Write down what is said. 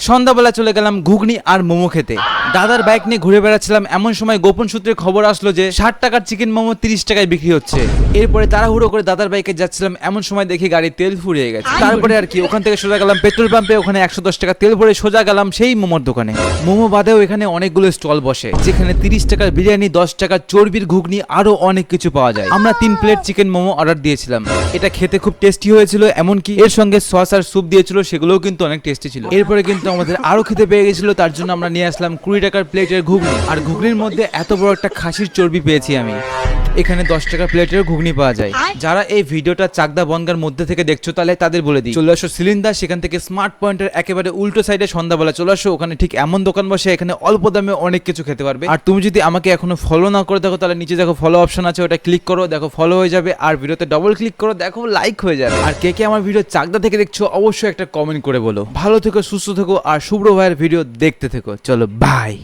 সন্ধ্যাবেলা চলে গেলাম ঘুগনি আর মোমো খেতে। দাদার বাইক নিয়ে ঘুরে বেড়াচ্ছিলাম, এমন সময় গোপন সূত্রে খবর আসলো যে 60 টাকার চিকেন মোমো 30 টাকায় বিক্রি হচ্ছে। এরপরে তাড়াহুড়ো করে দাদার বাইকে যাচ্ছিলাম, এমন সময় দেখি গাড়ির তেল ফুরিয়ে গেছে। তারপরে আর কি, ওখান থেকে সোজা গেলাম পেট্রোল পাম্পে, ওখানে 110 টাকা তেল ভরে সোজা গেলাম সেই মোমোর দোকানে। মোমো বাদেও এখানে অনেকগুলো স্টল বসে, যেখানে 30 টাকার বিরিয়ানি, 10 টাকার চর্বির ঘুগনি, আরো অনেক কিছু পাওয়া যায়। আমরা 3 প্লেট চিকেন মোমো অর্ডার দিয়েছিলাম। এটা খেতে খুব টেস্টি হয়েছিল, এমনকি এর সঙ্গে সস আর স্যুপ দিয়েছিল, সেগুলোও কিন্তু অনেক টেস্টি ছিল। এরপরে কিন্তু আমাদের আরো খেতে পেয়ে গেছিল, তার জন্য আমরা নিয়ে আসলাম 20 টাকার প্লেটের ঘুগনি। আর ঘুগনির মধ্যে এত বড় একটা খাসির চর্বি পেয়েছি আমি। এখানে 10 টাকা প্লেটের ঘুগনি পাওয়া যায়। যারা এই ভিডিওটা চাকদা বনগার মধ্যে থেকে দেখছো, তাহলে তাদের বলে দিই, চলে আসো সিলিন্ডার, সেখান থেকে স্মার্ট পয়েন্টের একেবারে উল্টো সাইডে সন্ধ্যাবেলা চলে আসো। ওখানে ঠিক এমন দোকান বসে, এখানে অল্প দামে অনেক কিছু খেতে পারবে। আর তুমি যদি আমাকে এখনো ফলো না করে দেখো, তাহলে নিচে দেখো ফলো অপশন আছে, ওটা ক্লিক করো, দেখো ফলো হয়ে যাবে। আর ভিডিওতে ডবল ক্লিক করো, দেখো লাইক হয়ে যাবে। আর কে কে আমার ভিডিও চাকদা থেকে দেখছো, অবশ্যই একটা কমেন্ট করে বলো। ভালো থেকো, সুস্থ থেকো, আর শুভ্র ভাইয়ের ভিডিও দেখতে থেকো। চলো বাই।